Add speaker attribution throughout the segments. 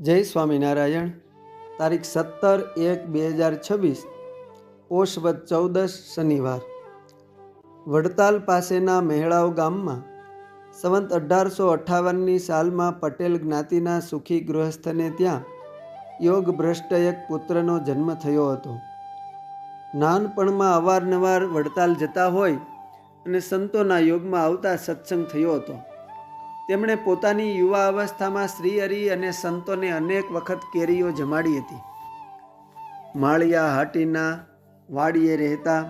Speaker 1: જય સ્વામિનારાયણ. તારીખ 17/1/2026 પોષવદ 14 શનિવાર. વડતાલ પાસેના મહેળાવ ગામમાં સંવત 1858ની સાલમાં પટેલ જ્ઞાતિના સુખી ગૃહસ્થને ત્યાં યોગ ભ્રષ્ટ એક પુત્રનો જન્મ થયો હતો. નાનપણમાં અવારનવાર વડતાલ જતા હોય અને સંતોના યોગમાં આવતા સત્સંગ થયો હતો. તેમણે પોતાની યુવા અવસ્થામાં શ્રીહરિ અને સંતોને અનેક વખત કેરીઓ જમાડી હતી. માળિયા હાટીના વાડીએ રહેતા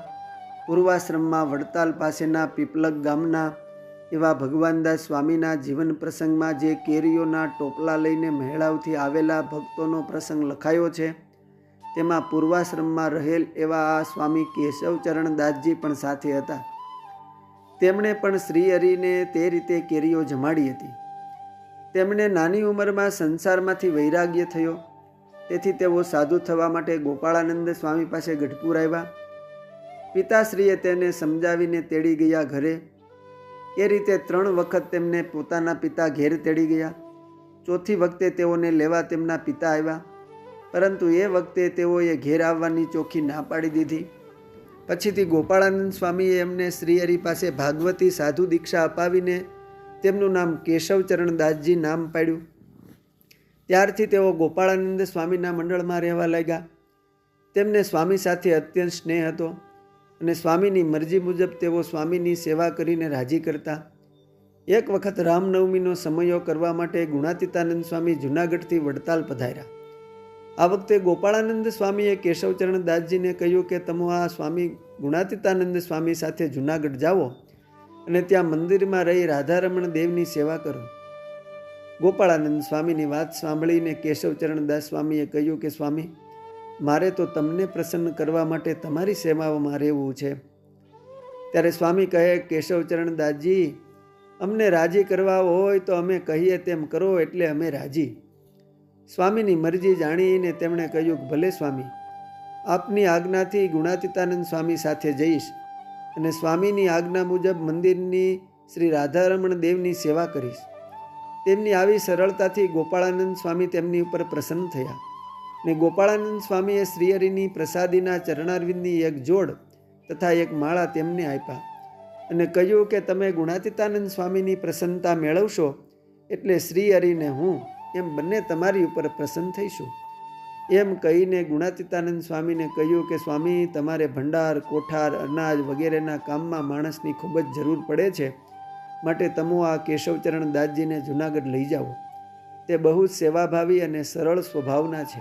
Speaker 1: પૂર્વાશ્રમમાં વડતાલ પાસેના પીપલક ગામના એવા ભગવાનદાસ સ્વામીના જીવન પ્રસંગમાં જે કેરીઓના ટોપલા લઈને મહેળાવથી આવેલા ભક્તોનો પ્રસંગ લખાયો છે, તેમાં પૂર્વાશ્રમમાં રહેલ એવા આ સ્વામી કેશવચરણ દાસજી પણ સાથે હતા. તેમણે પણ શ્રીહરિને તે રીતે કેરીઓ જમાડી હતી. તેમણે નાની ઉંમરમાં સંસારમાંથી વૈરાગ્ય થયો, તેથી તેઓ સાધુ થવા માટે ગોપાળાનંદ સ્વામી પાસે ગઢપુર આવ્યા. પિતાશ્રીએ તેને સમજાવીને તેડી ગયા ઘરે. એ રીતે 3 વખત તેમને પોતાના પિતા ઘેર તેડી ગયા. ચોથી વખતે તેઓને લેવા તેમના પિતા આવ્યા, પરંતુ એ વખતે તેઓએ ઘેર આવવાની ચોખ્ખી ના પાડી દીધી. પછીથી ગોપાળાનંદ સ્વામીએ એમને શ્રીહરિ પાસે ભાગવતી સાધુ દીક્ષા અપાવીને તેમનું નામ કેશવચરણ દાસજી નામ પાડ્યું. ત્યારથી તેઓ ગોપાળાનંદ સ્વામીના મંડળમાં રહેવા લાગ્યા. તેમને સ્વામી સાથે અત્યંત સ્નેહ હતો અને સ્વામીની મરજી મુજબ તેઓ સ્વામીની સેવા કરીને રાજી કરતા. એક વખત રામનવમીનો સમયો કરવા માટે ગુણાતીતાનંદ સ્વામી જૂનાગઢથી વડતાલ પધાર્યા. આ વખતે ગોપાળાનંદ સ્વામીએ કેશવચરણ દાસજીને કહ્યું કે તમે આ સ્વામી ગુણાતીતાનંદ સ્વામી સાથે જૂનાગઢ જાઓ અને ત્યાં મંદિરમાં રહી રાધારમણ દેવની સેવા કરો. ગોપાળાનંદ સ્વામીની વાત સાંભળીને કેશવચરણ દાસ સ્વામીએ કહ્યું કે સ્વામી, મારે તો તમને પ્રસન્ન કરવા માટે તમારી સેવામાં રહેવું છે. ત્યારે સ્વામી કહે, કેશવચરણ દાસજી, અમને રાજી કરવા હોય તો અમે કહીએ તેમ કરો એટલે અમે રાજી. સ્વામીની મરજી જાણીને તેમણે કહ્યું કે ભલે સ્વામી, આપની આજ્ઞાથી ગુણાતીતાનંદ સ્વામી સાથે જઈશ અને સ્વામીની આજ્ઞા મુજબ મંદિરની શ્રી રાધારમણ દેવની સેવા કરીશ. તેમની આવી સરળતાથી ગોપાળાનંદ સ્વામી તેમની ઉપર પ્રસન્ન થયા ને ગોપાળાનંદ સ્વામીએ શ્રીહરિની પ્રસાદીના ચરણારવિંદની એક જોડ તથા એક માળા તેમને આપ્યા અને કહ્યું કે તમે ગુણાતીતાનંદ સ્વામીની પ્રસન્નતા મેળવશો એટલે શ્રીહરિને હું એમ બંને તમારી ઉપર પ્રસન્ન થઈશું. એમ કહીને ગુણાતીતાનંદ સ્વામીને કહ્યું કે સ્વામી, તમારે ભંડાર, કોઠાર, અનાજ વગેરેના કામમાં માણસની ખૂબ જ જરૂર પડે છે, માટે તમો આ કેશવચરણ દાસજીને જૂનાગઢ લઈ જાઓ. તે બહુ જ સેવાભાવી અને સરળ સ્વભાવના છે.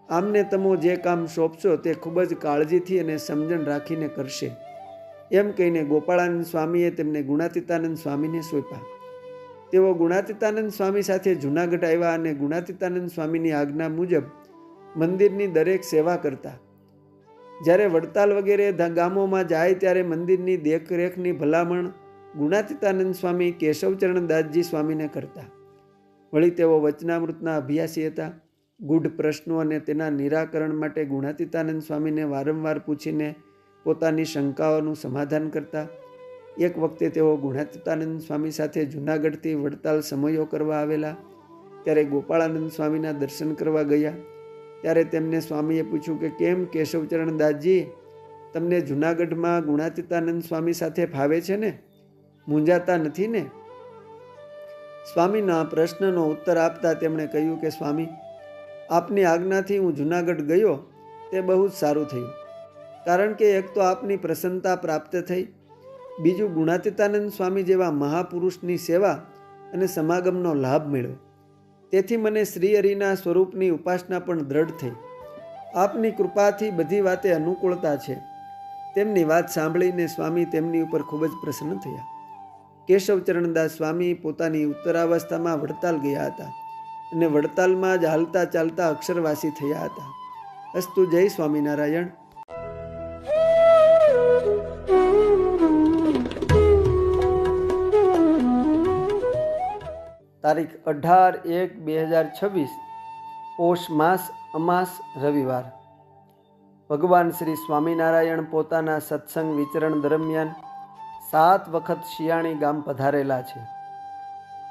Speaker 1: આમને તમો જે કામ સોંપશો તે ખૂબ જ કાળજીથી અને સમજણ રાખીને કરશે. એમ કહીને ગોપાળાનંદ સ્વામીએ તેમને ગુણાતીતાનંદ સ્વામીને સોંપ્યા. તેઓ ગુણાતીતાનંદ સ્વામી સાથે જૂનાગઢ આવ્યા અને ગુણાતીતાનંદ સ્વામીની આજ્ઞા મુજબ મંદિરની દરેક સેવા કરતા. જ્યારે વડતાલ વગેરે ગામોમાં જાય ત્યારે મંદિરની દેખરેખની ભલામણ ગુણાતીતાનંદ સ્વામી કેશવચરણ દાસજી સ્વામીને કરતા. વળી તેઓ વચનામૃતના અભ્યાસી હતા. ગૂઢ પ્રશ્નો અને તેના નિરાકરણ માટે ગુણાતીતાનંદ સ્વામીને વારંવાર પૂછીને પોતાની શંકાઓનું સમાધાન કરતા. એક વખતે તેઓ ગુણાતીતાનંદ સ્વામી સાથે જૂનાગઢથી વડતાલ સમયો કરવા આવેલા. ત્યારે ગોપાળાનંદ સ્વામીના દર્શન કરવા ગયા. ત્યારે તેમને સ્વામીએ પૂછ્યું કે કેમ કેશવચરણ દાસજી, તમને જૂનાગઢમાં ગુણાતીતાનંદ સ્વામી સાથે ફાવે છે ને? મૂંઝાતા નથી ને? સ્વામીના પ્રશ્નનો ઉત્તર આપતા તેમણે કહ્યું કે સ્વામી, આપની આજ્ઞાથી હું જૂનાગઢ ગયો તે બહુ જ સારું થયું. કારણ કે એક તો આપની પ્રસન્નતા પ્રાપ્ત થઈ, બીજું ગુણાતીતાનંદ સ્વામી જેવા મહાપુરુષની સેવા અને સમાગમનો લાભ મળ્યો. તેથી મને શ્રીહરિના સ્વરૂપની ઉપાસના પણ દ્રઢ થઈ. આપની કૃપાથી બધી વાતે અનુકૂળતા છે. તેમની વાત સાંભળીને સ્વામી તેમની ઉપર ખૂબ જ પ્રસન્ન થયા. કેશવચરણદાસ સ્વામી પોતાની ઉત્તરાવસ્થામાં વડતાલ ગયા હતા અને વડતાલમાં જ હાલતા ચાલતા અક્ષરવાસી થયા હતા. અસ્તુ. જય સ્વામિનારાયણ. તારીખ 18/1/2026 પોષ માસ અમાસ રવિવાર. ભગવાન શ્રી સ્વામિનારાયણ પોતાના સત્સંગ વિચરણ દરમિયાન 7 વખત શિયાળી ગામ પધારેલા છે.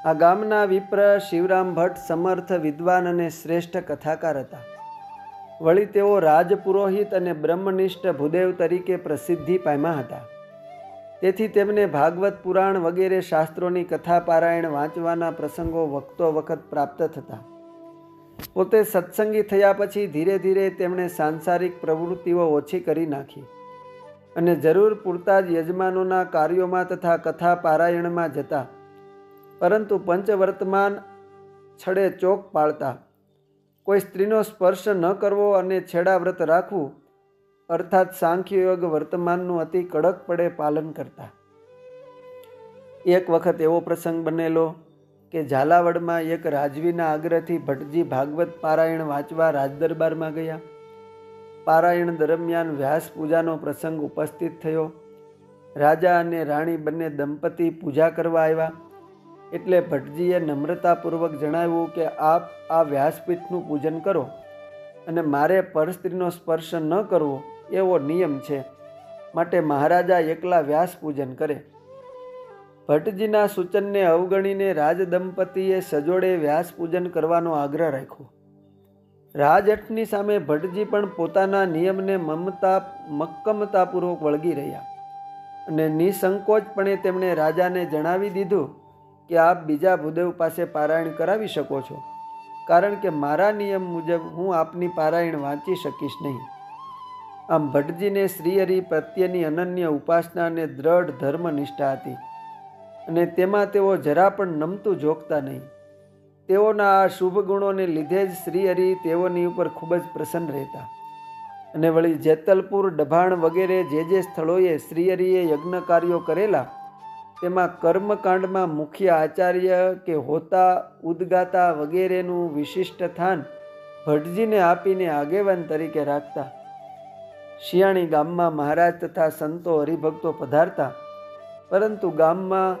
Speaker 1: આ ગામના વિપ્ર શિવરામ ભટ્ટ સમર્થ વિદ્વાન અને શ્રેષ્ઠ કથાકાર હતા. વળી તેઓ રાજપુરોહિત અને બ્રહ્મનિષ્ઠ ભૂદેવ તરીકે પ્રસિદ્ધિ પામ્યા હતા. તેથી તેમને ભાગવત પુરાણ વગેરે શાસ્ત્રોની કથા પારાયણ વાંચવાના પ્રસંગો વખતો વખત પ્રાપ્ત થતા. પોતે સત્સંગી થયા પછી ધીરે ધીરે તેમણે સાંસારિક પ્રવૃત્તિઓ ઓછી કરી નાખી અને જરૂર પૂરતા જ યજમાનોના કાર્યોમાં તથા કથા પારાયણમાં જતા, પરંતુ પંચવર્તમાન છડે ચોક પાળતા, કોઈ સ્ત્રીનો સ્પર્શ ન કરવો અને છેડા વ્રત રાખવું અર્થાત સાંખ્યયોગ વર્તમાનનું અતિ કડકપણે પાલન કરતા. એક વખત એવો પ્રસંગ બનેલો કે ઝાલાવાડમાં એક રાજવીના આગ્રહથી ભટ્ટજી ભાગવત પારાયણ વાંચવા રાજદરબારમાં ગયા. પારાયણ દરમિયાન વ્યાસ પૂજાનો પ્રસંગ ઉપસ્થિત થયો. રાજા અને રાણી બંને દંપતી પૂજા કરવા આવ્યા. એટલે ભટ્ટજીએ નમ્રતાપૂર્વક જણાવ્યું કે આપ આ વ્યાસપીઠનું પૂજન કરો અને મારે પરસ્ત્રીનો સ્પર્શ ન કરવો એવો નિયમ છે, માટે મહારાજા એકલા વ્યાસ પૂજન કરે. ભટ્ટજીના સૂચનને અવગણીને રાજદંપતીએ સજોડે વ્યાસ પૂજન કરવાનો આગ્રહ રાખ્યો. રાજહઠની સામે ભટ્ટજી પણ પોતાના નિયમને મક્કમતાપૂર્વક વળગી રહ્યા અને નિસંકોચપણે તેમણે રાજાને જણાવી દીધું કે આપ બીજા ભૂદેવ પાસે પારાયણ કરાવી શકો છો, કારણ કે મારા નિયમ મુજબ હું આપની પારાયણ વાંચી શકીશ નહીં. આમ ભટ્ટજીને શ્રીહરિ પ્રત્યેની અનન્ય ઉપાસના અને દ્રઢ ધર્મનિષ્ઠા હતી અને તેમાં તેઓ જરા પણ નમતું જોખતા નહીં. તેઓના આ શુભ ગુણોને લીધે જ શ્રીહરિ તેઓની ઉપર ખૂબ જ પ્રસન્ન રહેતા. અને વળી જેતલપુર, ડભાણ વગેરે જે સ્થળોએ શ્રીહરિએ યજ્ઞ કાર્યો કરેલા તેમાં કર્મકાંડમાં મુખ્ય આચાર્ય કે હોતા, ઉદગાતા વગેરેનું વિશિષ્ટ સ્થાન ભટ્ટજીને આપીને આગેવાન તરીકે રાખતા. શિયાળી ગામમાં મહારાજ તથા સંતો હરિભક્તો પધારતા, પરંતુ ગામમાં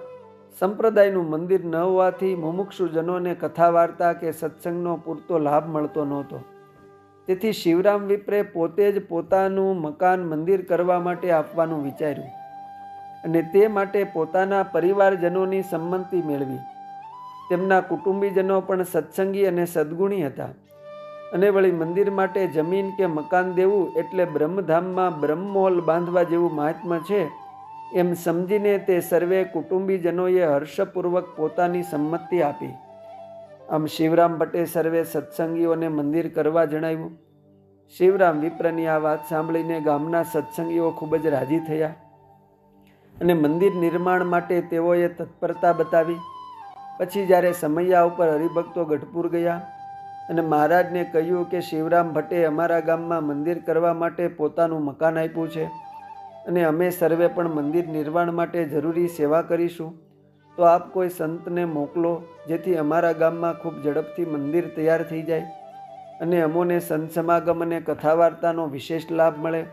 Speaker 1: સંપ્રદાયનું મંદિર ન હોવાથી મુમુક્ષુજનોને કથા વાર્તા કે સત્સંગનો પૂરતો લાભ મળતો નહોતો. તેથી શિવરામ વિપ્રે પોતે જ પોતાનું મકાન મંદિર કરવા માટે આપવાનું વિચાર્યું અને તે માટે પોતાના પરિવારજનોની સંમતિ મેળવી. તેમના કુટુંબીજનો પણ સત્સંગી અને સદ્ગુણી હતા અને વળી મંદિર માટે જમીન કે મકાન દેવું એટલે બ્રહ્મધામમાં બ્રહ્મહોલ બાંધવા જેવું મહાત્મ્ય છે એમ સમજીને તે સર્વે કુટુંબીજનોએ હર્ષપૂર્વક પોતાની સંમતિ આપી. આમ શિવરામ ભટ્ટે સર્વે સત્સંગીઓને મંદિર કરવા જણાવ્યું. શિવરામ વિપ્રની આ વાત સાંભળીને ગામના સત્સંગીઓ ખૂબ જ રાજી થયા અને મંદિર નિર્માણ માટે તેઓએ તત્પરતા બતાવી. પછી જ્યારે સમૈયા ઉપર હરિભક્તો ગઢપુર ગયા અને મહારાજને કહ્યું કે શિવરામ ભટ્ટે અમારા ગામમાં મંદિર કરવા માટે પોતાનું મકાન આપ્યું છે અને અમે સર્વે પણ મંદિર નિર્માણ માટે જરૂરી સેવા કરીશું, તો આપ કોઈ સંતને મોકલો જેથી અમારા ગામમાં ખૂબ ઝડપથી મંદિર તૈયાર થઈ જાય અને અમોને સંત સમાગમ અને કથા વાર્તાનો વિશેષ લાભ મળે.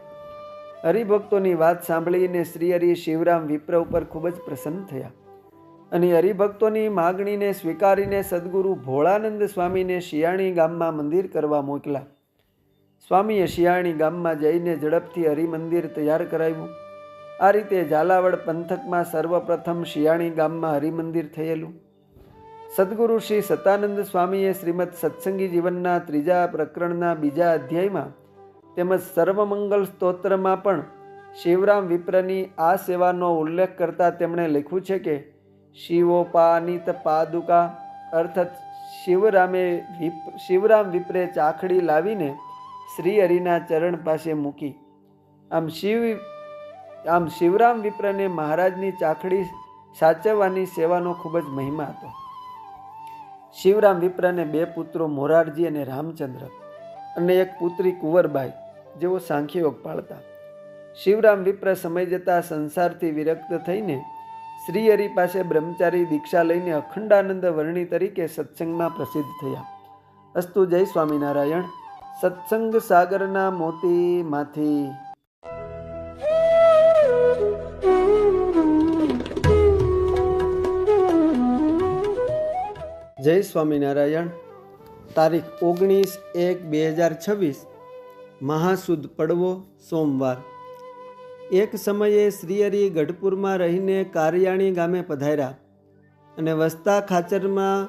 Speaker 1: હરિભક્તોની વાત સાંભળીને શ્રીહરિ શિવરામ વિપ્ર ઉપર ખૂબ જ પ્રસન્ન થયા અને હરિભક્તોની માગણીને સ્વીકારીને સદગુરુ ભોળાનંદ સ્વામીને શિયાળી ગામમાં મંદિર કરવા મોકલા. સ્વામીએ શિયાળી ગામમાં જઈને ઝડપથી હરિમંદિર તૈયાર કરાવ્યું. આ રીતે ઝાલાવાડ પંથકમાં સર્વપ્રથમ શિયાળી ગામમાં હરિમંદિર થયેલું. સદગુરુ શ્રી સતાનંદ સ્વામીએ શ્રીમદ સત્સંગી જીવનના 3 પ્રકરણના 2 અધ્યાયમાં તેમજ સર્વમંગલ સ્તોત્રમાં પણ શિવરામ વિપ્રની આ સેવાનો ઉલ્લેખ કરતા તેમણે લખ્યું છે કે શિવોપાનિત પાદુકા અર્થાત શિવરામ વિપ્રે ચાખડી લાવીને શ્રીહરિના ચરણ પાસે મૂકી. આમ શિવરામ વિપ્રને મહારાજની ચાખડી સાચવવાની સેવાનો ખૂબ જ મહિમા હતો. શિવરામ વિપ્રને 2 પુત્રો મોરારજી અને રામચંદ્ર અને એક પુત્રી કુંવરબાઈ જેઓ સાંખ્યયોગ પાળતા. શિવરામ વિપ્ર સમય જતાં સંસારથી વિરક્ત થઈને શ્રીહરિ પાસે બ્રહ્મચારી દીક્ષા લઈને અખંડાનંદ વર્ણી તરીકે સત્સંગમાં પ્રસિદ્ધ થયા. અસ્તુ. જય સ્વામિનારાયણ. સત્સંગ સાગરના મોતીમાંથી જય સ્વામિનારાયણ. તારીખ 19/1/2026 મહાસુદ પડવો સોમવાર. એક સમયે શ્રીહરિ ગઢપુરમાં રહીને કારિયાણી ગામે પધાર્યા. અને વસતા ખાચરમાં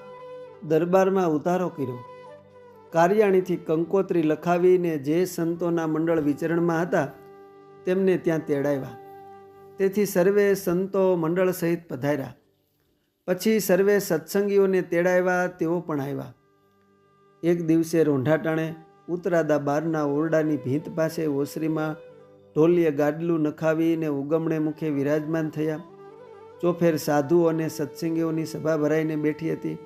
Speaker 1: દરબારમાં ઉતારો કર્યો. કાર્યાણીથી કંકોત્રી લખાવીને જે સંતોના મંડળ વિચરણમાં હતા તેમને ત્યાં તેડાવ્યા. તેથી સર્વે સંતો મંડળ સહિત પધાર્યા. પછી સર્વે સત્સંગીઓને તેડાવ્યા, તેઓ પણ આવ્યા. એક દિવસે રોંઢાટાણે ઉતરાદા બારના ઓરડાની ભીંત પાસે ઓસરીમાં ઢોલીએ ગાડલું નખાવીને ઉગમણે મુખે વિરાજમાન થયા. ચોફેર સાધુઓ અને સત્સંગીઓની સભા ભરાઈને બેઠી હતી.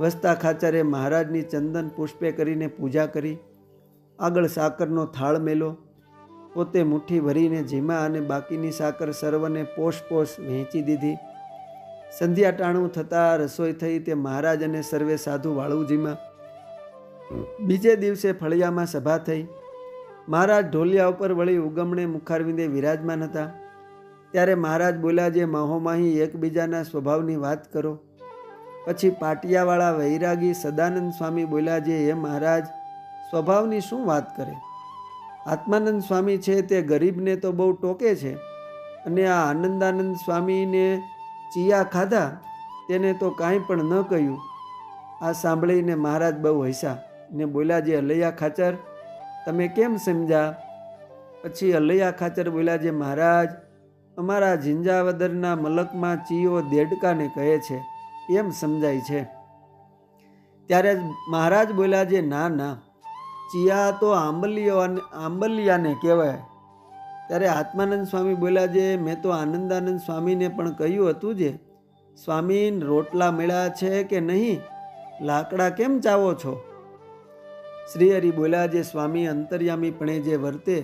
Speaker 1: વસતા ખાચરે મહારાજની ચંદન પુષ્પે કરીને પૂજા કરી. આગળ સાકરનો થાળ મેલો. પોતે મુઠ્ઠી ભરીને જીમા અને બાકીની સાકર સર્વને પોષ વહેંચી દીધી. સંધ્યા ટાણું થતાં રસોઈ થઈ તે મહારાજ અને સર્વે સાધુ વાળુજીમાં. બીજે દિવસે ફળિયામાં સભા થઈ. મહારાજ ઢોલિયા ઉપર વળી ઉગમણે મુખારવિંદે વિરાજમાન હતા. ત્યારે મહારાજ બોલ્યા, જે માહોમાહી એકબીજાના સ્વભાવની વાત કરો. પછી પાટિયાવાળા વૈરાગી સદાનંદ સ્વામી બોલ્યા, જે હે મહારાજ, સ્વભાવની શું વાત કરે? આત્માનંદ સ્વામી છે તે ગરીબને તો બહુ ટોકે છે, અને આ આનંદાનંદ સ્વામીને ચિયા ખાધા તેને તો કાંઈ પણ ન કહ્યું. આ સાંભળીને મહારાજ બહુ હસ્યા ને બોલ્યા, જે અલૈયા ખાચર, તમે કેમ સમજ્યા? પછી અલૈયા ખાચર બોલ્યા, જે મહારાજ, અમારા ઝિંજાવદરના મલકમાં ચિયો દેડકાને કહે છે એમ સમજાય છે. ત્યારે મહારાજ બોલ્યા, જે ના ના, ચિયા તો આંબલિયાને કહેવાય. ત્યારે આત્માનંદ સ્વામી બોલ્યા, જે મેં તો આનંદાનંદ સ્વામીને પણ કહ્યું હતું, જે સ્વામી રોટલા મળ્યા છે કે નહીં? લાકડા કેમ ચાવો છો? શ્રી હરિ બોલ્યા, જે સ્વામી અંતર્યામીપણે જે વર્તે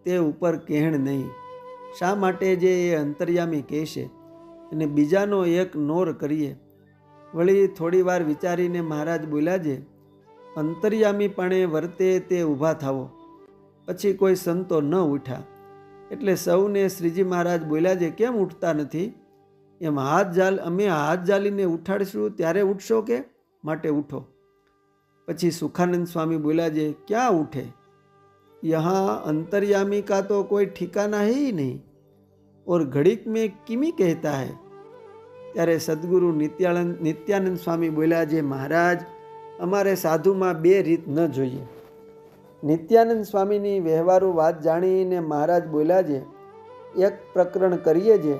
Speaker 1: તે ઉપર કહેણ નહીં. શા માટે જે એ અંતર્યામી કહેશે અને બીજાનો એક નોર કરીએ? વળી થોડી વાર વિચારીને મહારાજ બોલ્યા, જે અંતર્યામીપણે વર્તે તે ઊભા થાવો. પછી કોઈ સંતો ન ઉઠ્યા. એટલે સૌને શ્રીજી મહારાજ બોલ્યા, જે કેમ ઉઠતા નથી? એમ અમે હાથ જાલીને ઉઠાડશું ત્યારે ઉઠશો કે? માટે ઉઠો. પછી સુખાનંદ સ્વામી બોલ્યા, જે ક્યાં ઉઠે? યહાં અંતર્યામી કા તો કોઈ ઠિકાના હે ही नहीं, और घड़ीक में किमी कहता है. ત્યારે સદગુરુ નિત્યાનંદ સ્વામી બોલ્યા, જે મહારાજ, અમારે સાધુમાં બે રીત ન જોઈએ. નિત્યાનંદ સ્વામીની વ્યવહારુ વાત જાણીને મહારાજ બોલ્યા, જે એક પ્રકરણ કરીએ, જે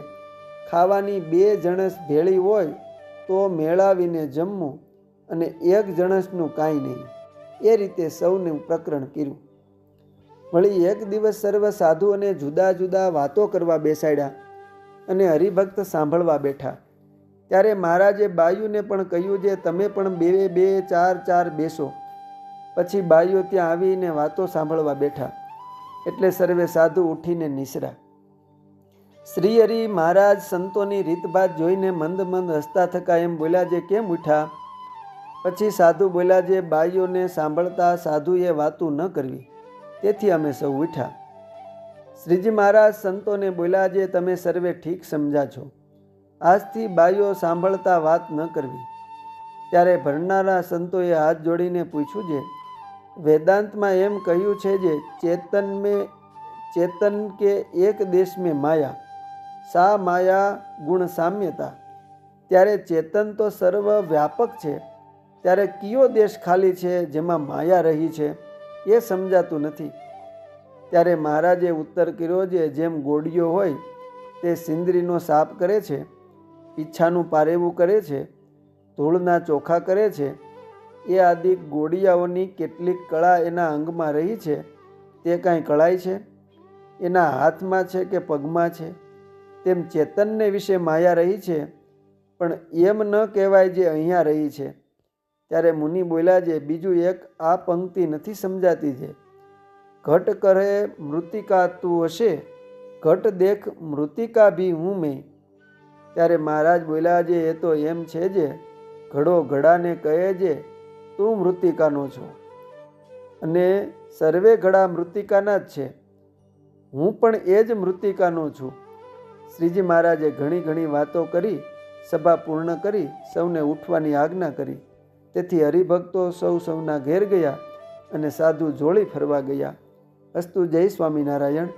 Speaker 1: ખાવાની બે જણસ ભેળી હોય તો મેળાવીને જમવું, અને એક જણસનું કાંઈ નહીં. એ રીતે સૌનું પ્રકરણ કર્યું. વળી એક દિવસ સર્વ સાધુઓને જુદા જુદા વાતો કરવા બેસાડ્યા અને હરિભક્ત સાંભળવા બેઠા. ત્યારે મહારાજે બાયુને પણ કહ્યું, જે તમે પણ બે બે ચાર ચાર બેસો. પછી બાઈઓ ત્યાં આવીને વાતો સાંભળવા બેઠા. એટલે સર્વે સાધુ ઉઠીને નિસરા. શ્રી હરિ મહારાજ સંતોની રીતભાત જોઈને મંદ મંદ હસતા થકા એમ બોલ્યા, જે કેમ ઉઠ્યા? પછી સાધુ બોલ્યા, જે બાઈઓને સાંભળતા સાધુએ વાતું ન કરવી, તેથી અમે સૌ ઉઠ્યા. શ્રીજી મહારાજ સંતોને બોલ્યા, જે તમે સર્વે ઠીક સમજા છો. આજથી બાઈઓ સાંભળતા વાત ન કરવી. ત્યારે ભરનારા સંતોએ હાથ જોડીને પૂછ્યું, જે વેદાંતમાં એમ કહ્યું છે, જે ચેતન કે એક દેશ મેં માયા, સા માયા ગુણ સામ્યતા. ત્યારે ચેતન તો સર્વ વ્યાપક છે, ત્યારે કયો દેશ ખાલી છે જેમાં માયા રહી છે એ સમજાતું નથી. ત્યારે મહારાજે ઉત્તર કર્યો, જે જેમ ગોળીઓ હોય તે સિંદરીનો સાપ કરે છે, ઈચ્છાનું પારેવું કરે છે, ધૂળના ચોખા કરે છે, એ આદિ ગોળિયાઓની કેટલીક કળા એના અંગમાં રહી છે, તે કાંઈ કળાય છે? એના હાથમાં છે કે પગમાં છે? તેમ ચેતનને વિશે માયા રહી છે, પણ એમ ન કહેવાય જે અહીંયા રહી છે. ત્યારે મુનિ બોલ્યા, જે બીજું એક આ પંક્તિ નથી સમજાતી, છે ઘટ કરે મૃતિકા તું હશે, ઘટ દેખ મૃતિકા ભી હું મેં. ત્યારે મહારાજ બોલ્યા, જે એ તો એમ છે, જે ઘડો ઘડાને કહે, જે તું મૃતિકાનો છો, અને સર્વે ઘડા મૃતિકાના જ છે, હું પણ એ જ મૃતિકાનો છું. શ્રીજી મહારાજે ઘણી ઘણી વાતો કરી સભા પૂર્ણ કરી સૌને ઉઠવાની આજ્ઞા કરી. તેથી હરિભક્તો સૌના ઘેર ગયા અને સાધુ જોડી ફરવા ગયા. અસ્તુ. જય સ્વામિનારાયણ.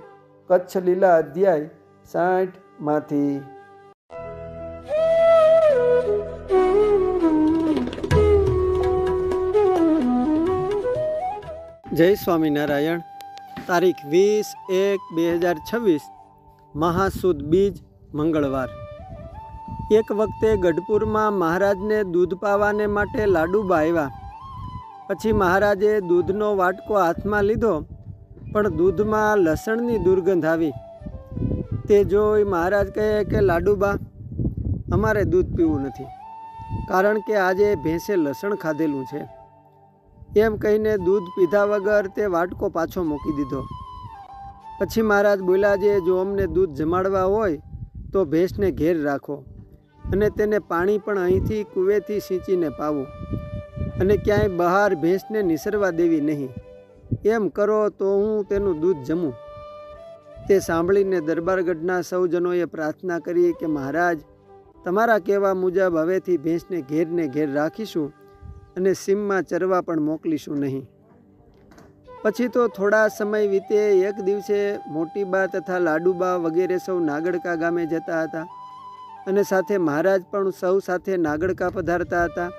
Speaker 1: કચ્છ લીલા અધ્યાય 60 માંથી જય સ્વામિનારાયણ. તારીખ 20/1/2026 મહાસુદ બીજ મંગળવાર. એક વખતે ગઢપુરમાં મહારાજને દૂધ પાવાને માટે લાડુબા આવ્યા. પછી મહારાજે દૂધનો વાટકો હાથમાં લીધો, પણ દૂધમાં લસણની દુર્ગંધ આવી. તે જોઈ મહારાજ કહે કે લાડુબા, અમારે દૂધ પીવું નથી, કારણ કે આજે ભેંસે લસણ ખાધેલું છે. એમ કહીને દૂધ પીધા વગર તે વાટકો પાછો મૂકી દીધો. પછી મહારાજ બોલ્યા, જે જો અમને દૂધ જમાડવા હોય તો ભેંસને ઘેર રાખો અને તેને પાણી પણ અહીંથી કૂવેથી સિંચીને પાવો, અને ક્યાંય બહાર ભેંસને નિસરવા દેવી નહીં. એમ કરો તો હું તેનું દૂધ જમું. તે સાંભળીને દરબારગઢના સૌજનોએ પ્રાર્થના કરી કે મહારાજ, તમારા કહેવા મુજબ હવેથી ભેંસને ઘેરને ઘેર રાખીશું અને સીમમાં ચરવા પણ મોકલીશું નહીં. પછી તો થોડા સમય વીતે. એક દિવસે મોટીબા તથા લાડુબા વગેરે સૌ નાગડકા ગામે જતા હતા, અને સાથે મહારાજ પણ સૌ સાથે નાગડકા પધારતા હતા.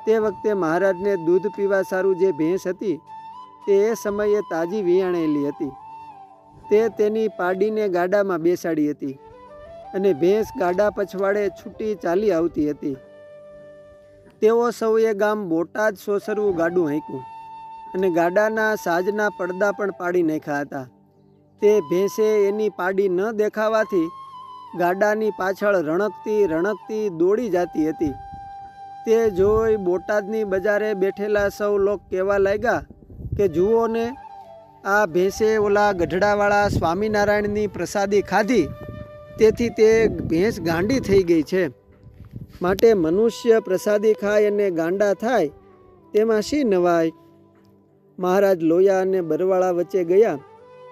Speaker 1: તે વખતે મહારાજને દૂધ પીવા સારું જે ભેંસ હતી તે એ સમયે તાજી વિયાણેલી હતી. તે તેની પાડીને ગાડામાં બેસાડી હતી, અને ભેંસ ગાડા પછવાડે છૂટી ચાલી આવતી હતી. તેઓ સૌએ ગામ બોટાદ સોસરવું ગાડું હાંક્યું, અને ગાડાના સાજના પડદા પણ પાડી નાખ્યા હતા. તે ભેંસે એની પાડી ન દેખાવાથી ગાડાની પાછળ રણકતી દોડી જતી હતી. તે જોઈ બોટાદની બજારે બેઠેલા સૌ લોક કહેવા લાગ્યા કે જુઓ ને, આ ભેંસે ઓલા ગઢડાવાળા સ્વામિનારાયણની પ્રસાદી ખાધી, તેથી તે ભેંસ ગાંડી થઈ ગઈ છે. માટે મનુષ્ય પ્રસાદી ખાય અને ગાંડા થાય તેમાં શી નવાય. મહારાજ લોયા અને બરવાળા વચ્ચે ગયા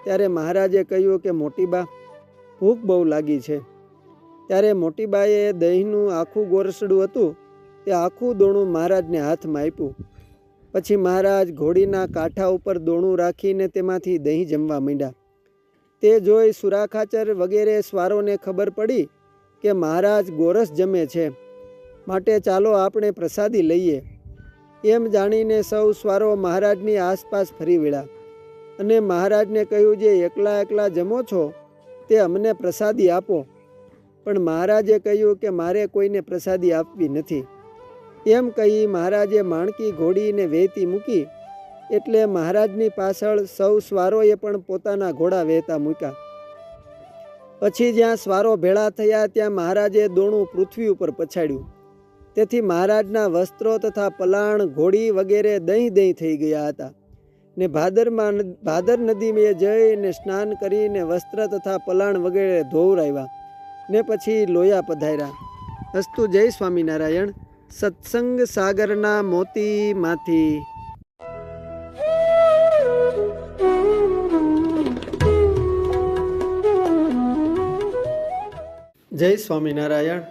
Speaker 1: ત્યારે મહારાજે કહ્યું કે મોટીબા, ભૂખ બહુ લાગી છે. ત્યારે મોટીબાએ દહીંનું આખું ગોરસડું હતું તે આખું દોણું મહારાજને હાથમાં આપ્યું. પછી મહારાજ ઘોડીના કાંઠા ઉપર દોણું રાખીને તેમાંથી દહીં જમવા માંડ્યા. તે જોઈ સુરાખાચર વગેરે સ્વારોને ખબર પડી કે મહારાજ ગોરસ જમે છે, માટે ચાલો આપણે પ્રસાદી લઈએ. એમ જાણીને સૌ સ્વારો મહારાજની આસપાસ ફરી વળ્યા, અને મહારાજને કહ્યું, જે એકલા જમો છો તે અમને પ્રસાદી આપો. પણ મહારાજે કહ્યું કે મારે કોઈને પ્રસાદી આપવી નથી. એમ કહી મહારાજે માણકી ઘોડીને વહેતી મૂકી. એટલે મહારાજની પાછળ સૌ સ્વારોએ પણ પોતાના ઘોડા વહેતા મૂક્યા. પછી જ્યાં સ્વારો ભેળા થયા ત્યાં મહારાજે દોણું પૃથ્વી ઉપર પછાડ્યું. તેથી મહારાજના વસ્ત્રો તથા પલાણ, ઘોડી વગેરે દહીં થઈ ગયા હતા. ને ભાદર નદીમાં જઈને સ્નાન કરીને વસ્ત્ર તથા પલાણ વગેરે ધોવરાવ્યા, ને પછી લોયા પધાર્યા. અસ્તુ. જય સ્વામિનારાયણ. સત્સંગ સાગરના મોતીમાંથી. જય સ્વામિનારાયણ.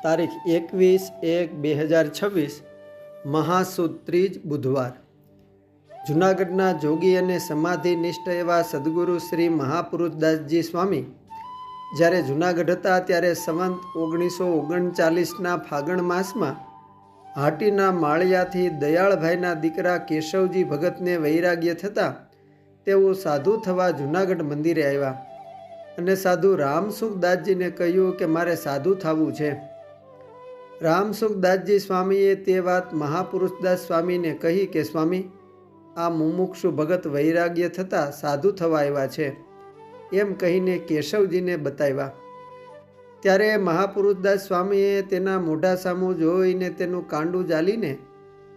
Speaker 1: તારીખ 21/1/2026 મહાસુદ ત્રીજ બુધવાર. જૂનાગઢના જોગી અને સમાધિનિષ્ઠ એવા સદગુરુ શ્રી મહાપુરુષદાસજી સ્વામી જ્યારે જૂનાગઢ હતા ત્યારે સંવંત 1939ના ફાગણ માસમાં હાટીના માળિયાથી દયાળભાઈના દીકરા કેશવજી ભગતને વૈરાગ્ય થતાં તેઓ સાધુ થવા જૂનાગઢ મંદિરે આવ્યા, અને સાધુ રામસુખદાસજીને કહ્યું કે મારે સાધુ થવું છે. રામસુખદાસજી સ્વામીએ તે વાત મહાપુરુષદાસ સ્વામીને કહી કે સ્વામી, આ મુમુક્ષુ ભગત વૈરાગ્ય થતાં સાધુ થવા આવ્યા છે. એમ કહીને કેશવજીને બતાવ્યા. ત્યારે મહાપુરુષદાસ સ્વામીએ તેના મોઢા સામું જોઈને તેનું કાંડું ચાલીને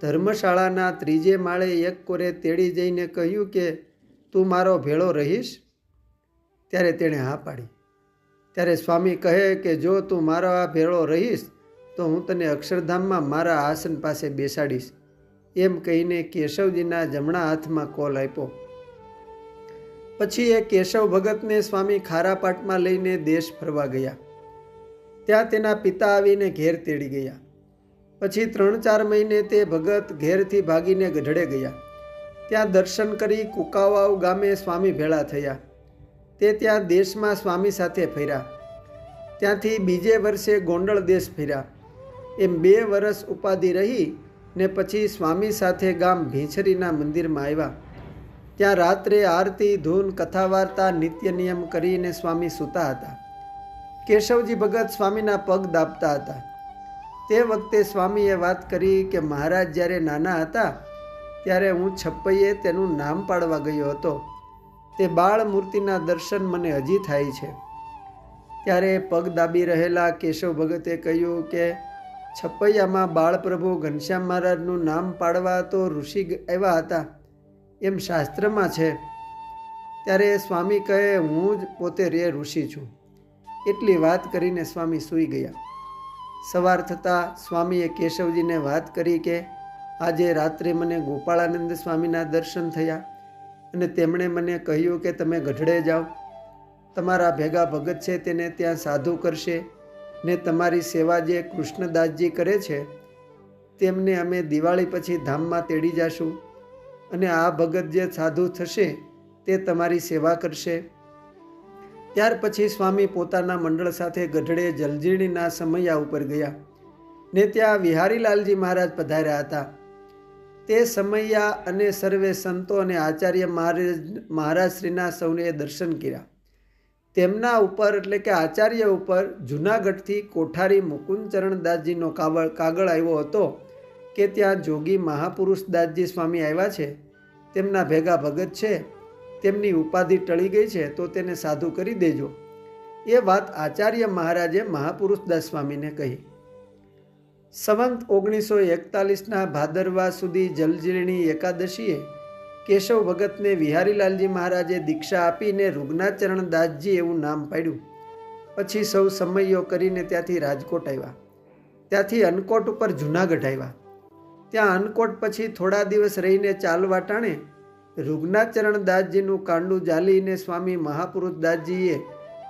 Speaker 1: ધર્મશાળાના ત્રીજે માળે એક કોરે તેડી જઈને કહ્યું કે તું મારો ભેળો રહીશ? ત્યારે તેણે હા પાડી. ત્યારે સ્વામી કહે કે જો તું મારો આ ભેળો રહીશ તો હું તને અક્ષરધામમાં મારા આસન પાસે બેસાડીશ. એમ કહીને કેશવજીના જમણા હાથમાં કોલ આપ્યો. પછી એ કેશવ ભગતને સ્વામી ખારાપાટમાં લઈને દેશ ફરવા ગયા. ત્યાં તેના પિતા આવીને ઘેર તેડી ગયા. પછી 3-4 મહિને તે ભગત ઘેરથી ભાગીને ગઢડે ગયા. ત્યાં દર્શન કરી કુકાવાવ ગામે સ્વામી ભેળા થયા. તે ત્યાં દેશમાં સ્વામી સાથે ફર્યા. ત્યાંથી બીજે વર્ષે ગોંડલ દેશ ફર્યા. એમ 2 વર્ષ ઉપાધિ રહી ને પછી સ્વામી સાથે ગામ ભીંછરીના મંદિરમાં આવ્યા. ત્યાં રાત્રે આરતી, ધૂન, કથા વાર્તા, નિત્ય નિયમ કરીને સ્વામી સૂતા હતા. કેશવજી ભગત સ્વામીના પગ દાબતા હતા. તે વખતે સ્વામીએ વાત કરી કે મહારાજ જ્યારે નાના હતા ત્યારે હું છપ્પૈયે તેનું નામ પાડવા ગયો હતો. તે બાળ મૂર્તિના દર્શન મને હજી થાય છે. ત્યારે પગ દાબી રહેલા કેશવ ભગતે કહ્યું કે છપ્પૈયામાં બાળપ્રભુ ઘનશ્યામ મહારાજનું નામ પાડવા તો ઋષિ આવ્યા હતા એમ શાસ્ત્રમાં છે. ત્યારે સ્વામી કહે હું જ પોતે ઋષિ છું. એટલી વાત કરીને સ્વામી સૂઈ ગયા. સવાર થતાં સ્વામીએ કેશવજીને વાત કરી કે આજે રાત્રે મને ગોપાળાનંદ સ્વામીના દર્શન થયા અને તેમણે મને કહ્યું કે તમે ગઢડે જાઓ, તમારા ભેગા ભગત છે તેને ત્યાં સાધુ કરશે ને તમારી સેવા જે કૃષ્ણદાસજી કરે છે તેમને અમે દિવાળી પછી ધામમાં તેડી જશું અને આ ભગત જે સાધુ થશે તે તમારી સેવા કરશે. ત્યાર પછી સ્વામી પોતાના મંડળ સાથે ગઢડે જલજીણીના સમયા ઉપર ગયા ને ત્યાં વિહારીલાલજી મહારાજ પધાર્યા હતા. તે સમયા અને સર્વે સંતો અને આચાર્ય મહારાજશ્રીના સૌને દર્શન કર્યા. તેમના ઉપર એટલે કે આચાર્ય ઉપર જૂનાગઢથી કોઠારી મુકુંદચરણદાસજીનો કાગળ આવ્યો હતો કે ત્યાં જોગી મહાપુરુષ દાસજી સ્વામી આવ્યા છે, તેમના ભેગા ભગત છે, તેમની ઉપાધિ ટળી ગઈ છે તો તેને સાધુ કરી દેજો. એ વાત આચાર્ય મહારાજે મહાપુરુષદાસ સ્વામીને કહી. સંવંત 1941ના ભાદરવા સુધી જલજીરણી એકાદશીએ કેશવ ભગતને વિહારીલાલજી મહારાજે દીક્ષા આપીને રૂગનાચરણ દાસજી એવું નામ પાડ્યું. પછી સૌ સમયો કરીને ત્યાંથી રાજકોટ આવ્યા. ત્યાંથી અનકોટ ઉપર જૂનાગઢ આવ્યા. ત્યાં અનકોટ પછી થોડા દિવસ રહીને ચાલવા ટાણે રૂગનાચરણ દાસજીનું કાંડું ઝાલીને સ્વામી મહાપુરુષ દાસજીએ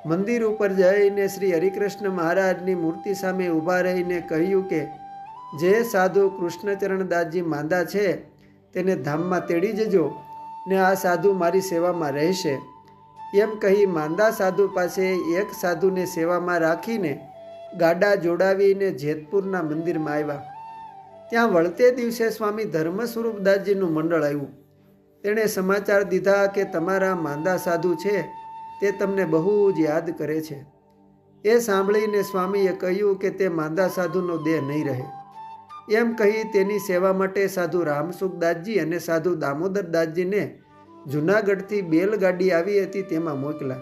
Speaker 1: મંદિર ઉપર જઈને શ્રી હરિકૃષ્ણ મહારાજની મૂર્તિ સામે ઊભા રહીને કહ્યું કે જે સાધુ કૃષ્ણચરણ દાસજી માંદા છે તેને ધામમાં તેડી જજો ને આ સાધુ મારી સેવામાં રહેશે. એમ કહી માંદા સાધુ પાસે એક સાધુને સેવામાં રાખીને ગાડા જોડાવીને જેતપુરના મંદિરમાં આવ્યા. ત્યાં વળતે દિવસે સ્વામી ધર્મ સ્વરૂપદાસજીનું મંડળ આવ્યું. તેણે સમાચાર દીધા કે તમારા માંદા સાધુ છે તે તમને બહુ જ યાદ કરે છે. એ સાંભળીને સ્વામીએ કહ્યું કે તે માંદા સાધુનો દેહ નહીં રહે. એમ કહી તેની સેવા માટે સાધુ રામસુખદાસજી અને સાધુ દામોદરદાસજીને જૂનાગઢથી બેલગાડી આવી હતી તેમાં મોકલા.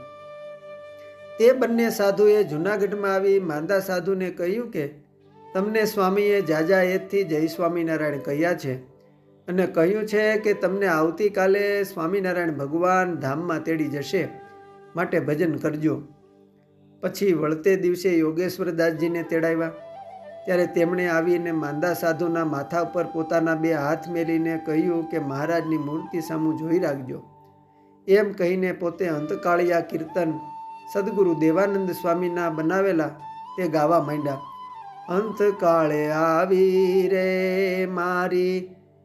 Speaker 1: તે બંને સાધુએ જૂનાગઢમાં આવી માંદા સાધુને કહ્યું કે તમને સ્વામીએ જાજા એજથી જય સ્વામિનારાયણ કહ્યા છે અને કહ્યું છે કે તમને આવતીકાલે સ્વામિનારાયણ ભગવાન ધામમાં તેડી જશે, માટે ભજન કરજો. પછી વળતે દિવસે યોગેશ્વરદાસજીને તેડાવ્યા. ત્યારે તેમણે આવીને માંદા સાધુના માથા ઉપર પોતાના બે હાથ મેલીને કહ્યું કે મહારાજની મૂર્તિ સામું જોઈ રાખજો. એમ કહીને પોતે અંતકાળિયા કીર્તન સદગુરુ દેવાનંદ સ્વામીના બનાવેલા તે ગાવા માંડ્યા. અંતકાળે આવી રે મારી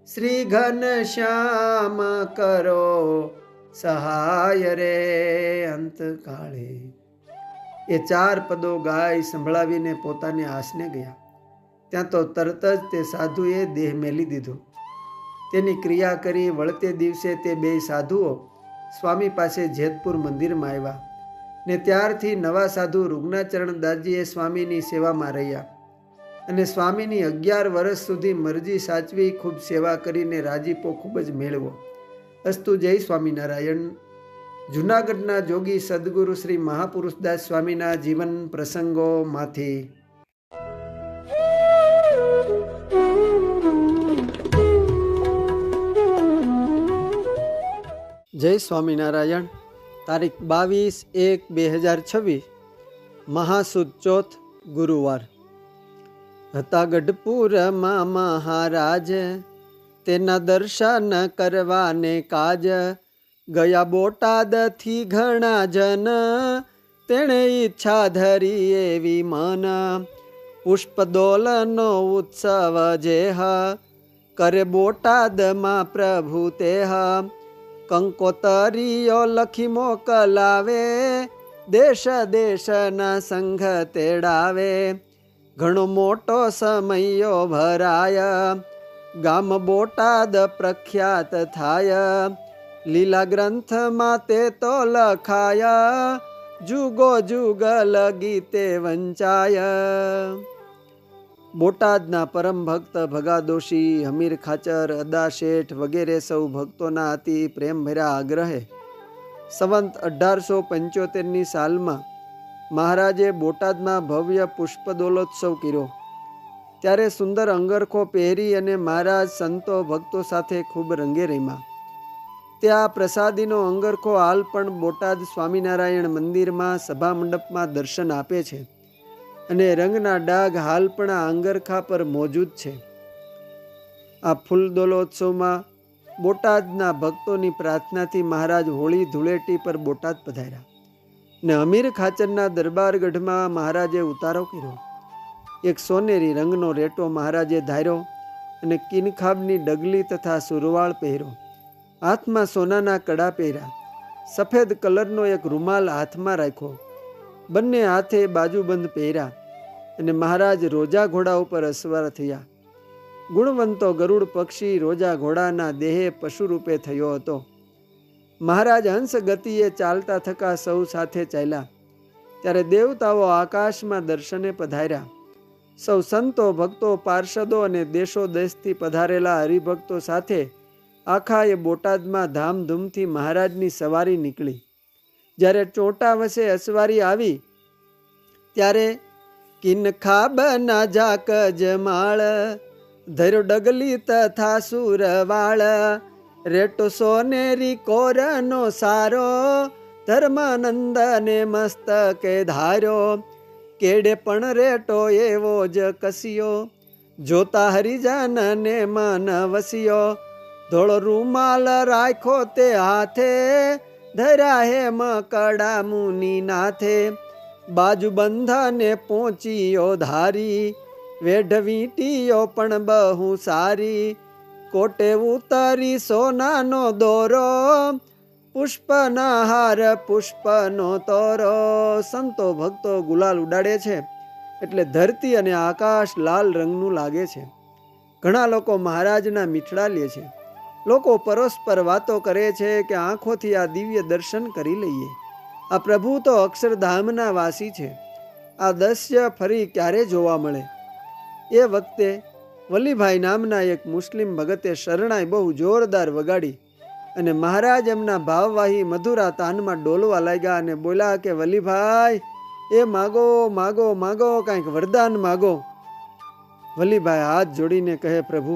Speaker 1: શ્રી ઘનશ્યામ કરો સહાય રે અંતકાળે. એ 4 પદો ગાય સંભળાવીને પોતાને આસને ગયા. ત્યાં તો તરત જ તે સાધુએ દેહ મેલી દીધો. તેની ક્રિયા કરી વળતે દિવસે તે 2 સાધુઓ સ્વામી પાસે જેતપુર મંદિરમાં આવ્યા ને ત્યારથી નવા સાધુ રૂગનાચરણ દાસજીએ સ્વામીની સેવામાં રહ્યા અને સ્વામીની 11 વર્ષ સુધી મરજી સાચવી ખૂબ સેવા કરીને રાજીપો ખૂબ જ મેળવો. અસ્તુ જય સ્વામિનારાયણ. જૂનાગઢના જોગી સદગુરુ શ્રી મહાપુરુષદાસ સ્વામીના જીવન પ્રસંગોમાંથી. જય સ્વામિનારાયણ. તારીખ 22/1/2026 મહાસુદ ચોથ ગુરુવાર. હતા ગઢપુરમાં મહારાજ તેના દર્શન કરવાને કાજ. ગયા બોટાદથી ઘણા જન તેણે ઈચ્છા ધરી એવી મન. પુષ્પદોલનો ઉત્સવ જેહ કરે બોટાદમાં પ્રભુ તેહ. કંકોતરીઓ લખી મોકલાવે દેશ દેશના સંઘ તેડાવે. ઘણો મોટો સમયો ભરાય ગામ બોટાદ પ્રખ્યાત થાય. લીલા ગ્રંથમાં તે તો લખાયા, જુગો જુગ લગી તે વંચાય. બોટાદના પરમ ભક્ત ભગાદોશી, હમીર ખાચર, અદા શેઠ વગેરે સૌ ભક્તોના અતિ પ્રેમભર્યા આગ્રહે સંવંત 1875ની સાલમાં મહારાજે બોટાદમાં ભવ્ય પુષ્પદોલોત્સવ કર્યો. ત્યારે સુંદર અંગરખો પહેરી અને મહારાજ સંતો ભક્તો સાથે ખૂબ રંગે રમ્યા. ત્યાં પ્રસાદીનો અંગરખો હાલ પણ બોટાદ સ્વામિનારાયણ મંદિરમાં સભા મંડપમાં દર્શન આપે છે અને રંગના ડાઘ હાલ પણ આ અંગરખા પર મોજૂદ છે. આ ફૂલદોલોત્સવમાં બોટાદના ભક્તોની પ્રાર્થનાથી મહારાજ હોળી ધૂળેટી પર બોટાદ પધાર્યા ને અમીર ખાચરના દરબારગઢમાં મહારાજે ઉતારો કર્યો. એક સોનેરી રંગનો રેટો મહારાજે ધાર્યો અને કિનખાબની ડગલી તથા સુરવાળ પહેર્યો. હાથમાં સોનાના કડા પહેર્યા. સફેદ કલરનો એક રૂમાલ હાથમાં રાખ્યો. બંને હાથે બાજુબંધ પહેર્યા અને મહારાજ રોજા ઘોડા ઉપર અસવાર થયા. ગુણવંતો ગરુડ પક્ષી રોજા ઘોડાના દેહે પશુ રૂપે થયો હતો. મહારાજ હંસ ગતિએ ચાલતા થકા સૌ સાથે ચાલ્યા. ત્યારે દેવતાઓ આકાશમાં દર્શને પધાર્યા. સૌ સંતો ભક્તો પાર્ષદો અને દેશો દેશથી પધારેલા હરિભક્તો સાથે આખા એ બોટાદમાં ધામધૂમથી મહારાજની સવારી નીકળી. જ્યારે ચોટા વસે અસવારી આવી ત્યારે કિનખાબ ના જાક જમાળ, ધર્યો ડગલી તથા સુરવાળ, રેટો સોનેરી કોરનો સારો, ધર્માનંદને મસ્તકે ધાર્યો, કેડે પણ રેટો એવો જ કસિયો, જોતા હરિજનને મન વસ્યો, ધોળો રૂમાલ રાખો તે હાથે, ધર્યા હેમ કડા મુનિ નાથે, બાજુ બંધને પહોંચીયો ધારી, વેઢ વીંટીયો પણ બહુ સારી, કોટે ઉતરી સોનાનો દોરો, પુષ્પના હાર પુષ્પનો તોરો. સંતો ભક્તો ગુલાલ ઉડાડે છે એટલે ધરતી અને આકાશ લાલ રંગનું લાગે છે. ઘણા લોકો મહારાજના મીઠડા લે છે. લોકો પરસ્પર વાતો કરે છે કે આંખોથી આ દિવ્ય દર્શન કરી લઈએ. આ પ્રભુ તો અક્ષરધામના વાસી છે. આ દૃશ્ય ફરી ક્યારે જોવા મળે? એ વખતે વલીભાઈ નામના એક મુસ્લિમ ભગતે શરણાઈ બહુ જોરદાર વગાડી અને મહારાજ એમના ભાવવાહી મધુરા તાનમાં ડોલવા લાગ્યા અને બોલ્યા કે વલીભાઈ, એ માગો માગો માગો, કાંઈક વરદાન માગો. વલીભાઈ હાથ જોડીને કહે, પ્રભુ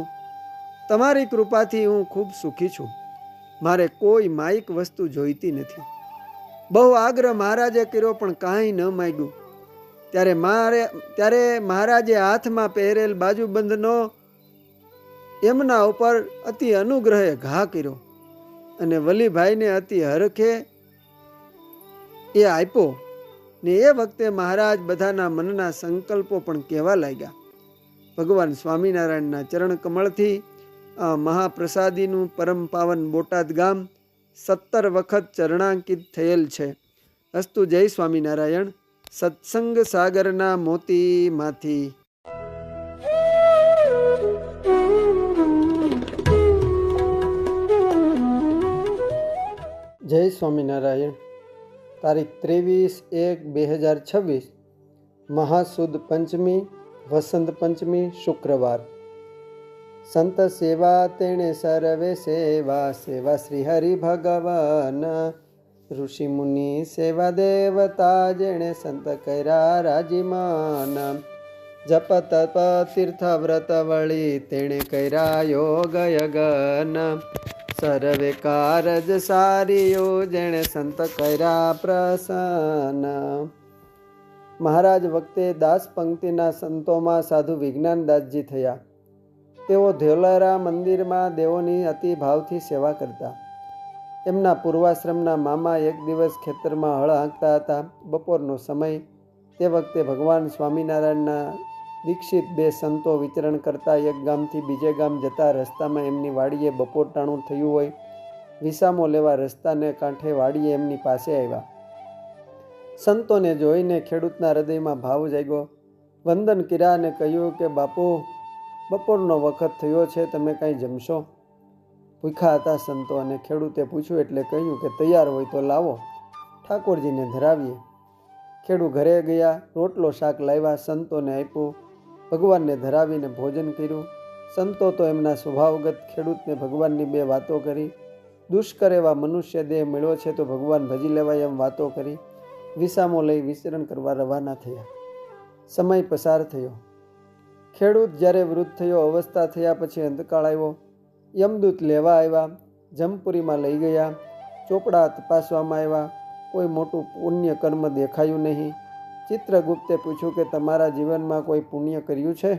Speaker 1: તમારી કૃપાથી હું ખૂબ સુખી છું. મારે કોઈ માયિક વસ્તુ જોઈતી નથી. બહુ આગ્રહ મહારાજે કર્યો પણ કાંઈ ન માગ્યું. ત્યારે મહારાજે હાથમાં પહેરેલ બાજુબંધનો એમના ઉપર અતિ અનુગ્રહે ઘા કર્યો અને વલીભાઈને અતિ હરખે એ આપ્યો ને એ વખતે મહારાજ બધાના મનના સંકલ્પો પણ કહેવા લાગ્યા. ભગવાન સ્વામિનારાયણના ચરણ કમળથી આ મહાપ્રસાદીનું પરમ પાવન બોટાદ ગામ 17 વખત ચરણાંકિત થયેલ છે. અસ્તુ જય સ્વામિનારાયણ. સત્સંગ સાગરના મોતીમાંથી. જય સ્વામિનારાયણ. તારીખ 23/1/2026 મહાસુદ પંચમી, વસંત પંચમી, શુક્રવાર. સંત સેવા તેણે સર્વે સેવા, સેવા શ્રી હરિ ભગવાન, ઋષિ મુનિ સેવા દેવતા, જેણે સંત કર્યા રાજીમાન, જપ તપ તીર્થ વ્રત વળી, તેણે કર્યા યોગ યગન, સર્વે કારજ સારીઓ, જેણે સંત કર્યા પ્રસન્ન. મહારાજ વખતે દાસ પંક્તિના સંતોમાં સાધુ વિજ્ઞાનદાસજી થયા. તેઓ ધોલેરા મંદિરમાં દેવોની અતિ ભાવથી સેવા કરતા. એમના પૂર્વાશ્રમના મામા એક દિવસ ખેતરમાં હળ હાંકતા હતા. બપોરનો સમય. તે વખતે ભગવાન સ્વામિનારાયણના દીક્ષિત 2 સંતો વિચરણ કરતા એક ગામથી બીજે ગામ જતા રસ્તામાં એમની વાડીએ બપોર ટાણું થયું હોય. વિસામો લેવા રસ્તાને કાંઠે વાડીએ એમની પાસે આવ્યા. સંતોને જોઈને ખેડૂતના હૃદયમાં ભાવ જાગ્યો. વંદન કર્યા અને કહ્યું કે બાપુ, બપોરનો વખત થયો છે, તમે કાંઈ જમશો? ભૂખ્યા હતા સંતો, અને ખેડૂતે પૂછ્યું એટલે કહ્યું કે તૈયાર હોય તો લાવો, ઠાકોરજીને ધરાવીએ. ખેડૂત ઘરે ગયા, રોટલો શાક લાવ્યા, સંતોને આપ્યું, ભગવાનને ધરાવીને ભોજન કર્યું. સંતો તો એમના સ્વભાવગત ખેડૂતને ભગવાનની બે વાતો કરી. દુષ્કર એવા મનુષ્ય દેહ મળ્યો છે તો ભગવાન ભજી લેવાય એમ વાતો કરી વિસામો લઈ વિચરણ કરવા રવાના થયા. સમય પસાર થયો. ખેડૂત જ્યારે વૃદ્ધ થયો, અવસ્થા થયા પછી અંતકાળ આવ્યો. યમદૂત લેવા આવ્યા, જમપુરીમાં લઈ ગયા, ચોપડા તપાસવામાં આવ્યા. કોઈ મોટું પુણ્ય કર્મ દેખાયું નહીં. ચિત્રગુપ્તે પૂછ્યું કે તમારા જીવનમાં કોઈ પુણ્ય કર્યું છે?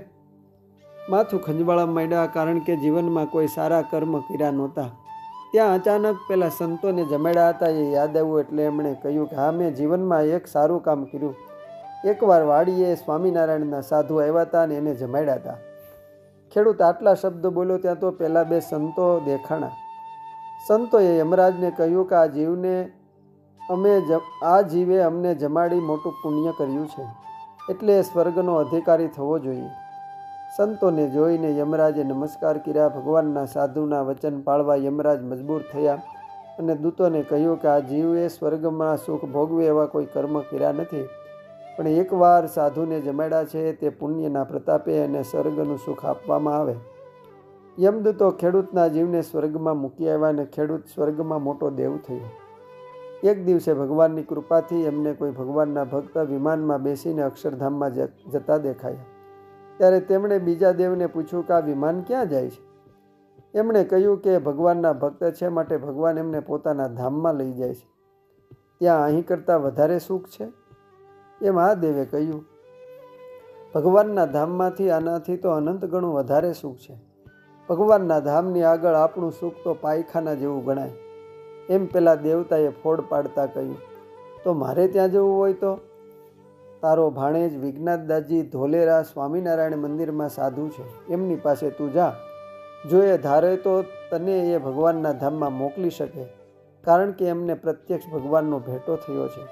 Speaker 1: માથું ખંજવાળા માંડ્યા, કારણ કે જીવનમાં કોઈ સારા કર્મ કર્યા નહોતા. ત્યાં અચાનક પેલા સંતોને જમાડ્યા હતા એ યાદ આવ્યું, એટલે એમણે કહ્યું કે હા, મેં જીવનમાં એક સારું કામ કર્યું. એકવાર વાડીએ સ્વામિનારાયણના સાધુ આવ્યા હતા અને એને જમાડ્યા હતા. ખેડૂત આટલા શબ્દો બોલ્યો ત્યાં તો પેલા બે સંતો દેખાણા. સંતોએ યમરાજને કહ્યું કે આ જીવે અમને જમાડી મોટું પુણ્ય કર્યું છે, એટલે સ્વર્ગનો અધિકારી થવો જોઈએ. સંતોને જોઈને યમરાજે નમસ્કાર કર્યા. ભગવાનના સાધુના વચન પાળવા યમરાજ મજબૂર થયા અને દૂતોને કહ્યું કે આ જીવે સ્વર્ગમાં સુખ ભોગવે એવા કોઈ કર્મ કર્યા નથી, પણ એકવાર સાધુને જમાડ્યા છે, તે પુણ્યના પ્રતાપે અને સ્વર્ગનું સુખ આપવામાં આવે. યમદૂતો ખેડૂતના જીવને સ્વર્ગમાં મૂકી આવ્યા અને ખેડૂત સ્વર્ગમાં મોટો દેવ થયો. એક દિવસે ભગવાનની કૃપાથી એમને કોઈ ભગવાનના ભક્ત વિમાનમાં બેસીને અક્ષરધામમાં જતા દેખાયા. ત્યારે તેમણે બીજા દેવને પૂછ્યું કે આ વિમાન ક્યાં જાય છે? એમણે કહ્યું કે ભગવાનના ભક્ત છે, માટે ભગવાન એમને પોતાના ધામમાં લઈ જાય છે. ત્યાં અહીં કરતાં વધારે સુખ છે? એ મહાદેવે કહ્યું, ભગવાનના ધામમાંથી આનાથી તો અનંત ગણું વધારે સુખ છે. ભગવાનના ધામની આગળ આપણું સુખ તો પાયખાના જેવું ગણાય. એમ પેલા દેવતાએ ફોડ પાડતા કહ્યું, તો મારે ત્યાં જવું હોય તો? તારો ભાણેજ વિઘ્નાથદાસજી ધોલેરા સ્વામિનારાયણ મંદિરમાં સાધુ છે, એમની પાસે તું જા. જો એ ધારે તો તને એ ભગવાનના ધામમાં મોકલી શકે, કારણ કે એમને પ્રત્યક્ષ ભગવાનનો ભેટો થયો છે.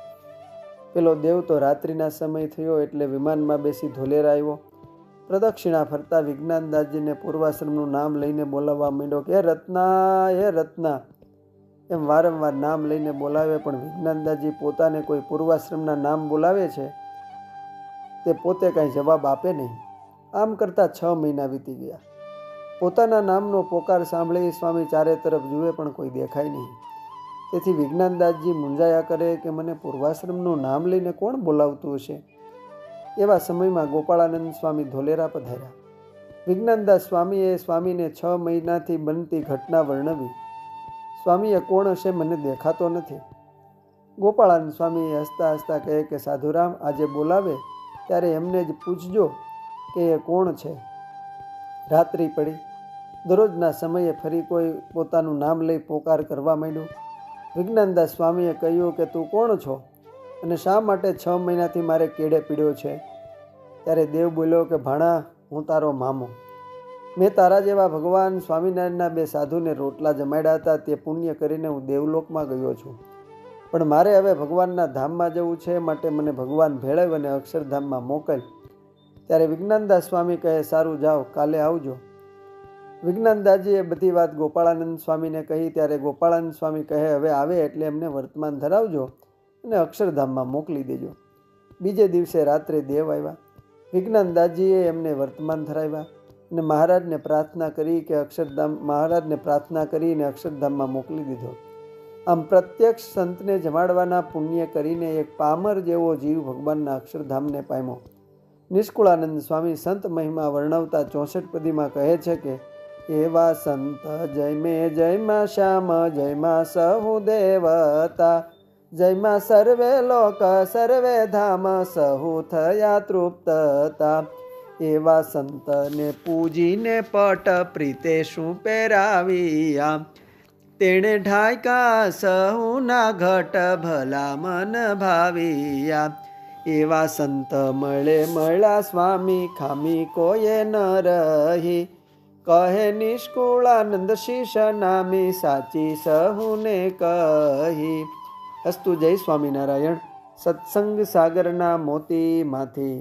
Speaker 1: પેલો દેવ તો રાત્રિના સમય થયો એટલે વિમાનમાં બેસી ધોલેરા આવ્યો. પ્રદક્ષિણા ફરતા વિઘ્નાથદાસજીને પૂર્વાશ્રમનું નામ લઈને બોલાવવા માંડ્યો કે હે રત્ના એમ વારંવાર નામ લઈને બોલાવે, પણ વિઘ્નાથદાસજી પોતાને કોઈ પૂર્વાશ્રમના નામ બોલાવે છે તે પોતે કાંઈ જવાબ આપે નહીં. આમ કરતાં 6 મહિના વીતી ગયા. પોતાના નામનો પોકાર સાંભળી સ્વામી ચારે તરફ જુએ પણ કોઈ દેખાય નહીં. તેથી વિઘ્નાથદાસજી મૂંઝાયા કરે કે મને પૂર્વાશ્રમનું નામ લઈને કોણ બોલાવતું હશે. એવા સમયમાં ગોપાળાનંદ સ્વામી ધોલેરા પધાર્યા. વિઘ્નાથદાસ સ્વામીએ સ્વામીને 6 મહિનાથી બનતી ઘટના વર્ણવી. સ્વામીએ કોણ હશે, મને દેખાતો નથી. ગોપાળાનંદ સ્વામીએ હસતા હસતા કહે કે સાધુરામ, આજે બોલાવે ત્યારે એમને જ પૂછજો કે એ કોણ છે. રાત્રિ પડી. દરરોજના સમયે ફરી કોઈ પોતાનું નામ લઈ પોકાર કરવા માંડ્યું. વિઘ્નાથદાસ સ્વામીએ કહ્યું કે તું કોણ છો અને શા માટે 6 મહિનાથી મારે કેડે પીડ્યો છે? ત્યારે દેવ બોલ્યો કે ભાણા, હું તારો મામો. મેં તારા જેવા ભગવાન સ્વામિનારાયણના 2 સાધુને રોટલા જમાડ્યા હતા, તે પુણ્ય કરીને હું દેવલોકમાં ગયો છું. પણ મારે હવે ભગવાનના ધામમાં જવું છે, માટે મને ભગવાન ભેળવ અને અક્ષરધામમાં મોકલ. ત્યારે વિઘ્નાથદાસ સ્વામી કહે, સારું જાઓ, કાલે આવજો. વિઘ્નાથદાસજીએ બધી વાત ગોપાળાનંદ સ્વામીને કહી. ત્યારે ગોપાળાનંદ સ્વામી કહે, હવે આવે એટલે એમને વર્તમાન ધરાવજો અને અક્ષરધામમાં મોકલી દેજો. બીજે દિવસે રાત્રે દેવ આવ્યા. વિઘ્નાથદાસજીએ એમને વર્તમાન ધરાવ્યા અને મહારાજને પ્રાર્થના કરીને અક્ષરધામમાં મોકલી દીધો. આમ પ્રત્યક્ષ સંતને જમાડવાના પુણ્ય કરીને એક પામર જેવો જીવ ભગવાનના અક્ષરધામને પામ્યો. નિષ્કુળાનંદ સ્વામી સંત મહિમા વર્ણવતા 64 પદીમાં કહે છે કે એવા સંત જયમાં શ્યામ, જયમાં સહુ દેવતા, જયમાં સર્વે લોક સર્વે ધામ, સહુ થયા તૃપ્તતા. એવા સંતને પૂજીને પટ પ્રીતે શું પહેરાવ્યા, તેણે ઢાયકા સહુના ઘટ ભલા મન ભાવ્યા. એવા સંત મળ્યા સ્વામી, ખામી કોઈએ ન રહી, કહે નિષ્કુળાનંદ શીશ નામી, સાચી સહુને કહી. અસ્તુ જય સ્વામિનારાયણ. સત્સંગ સાગરના મોતીમાંથી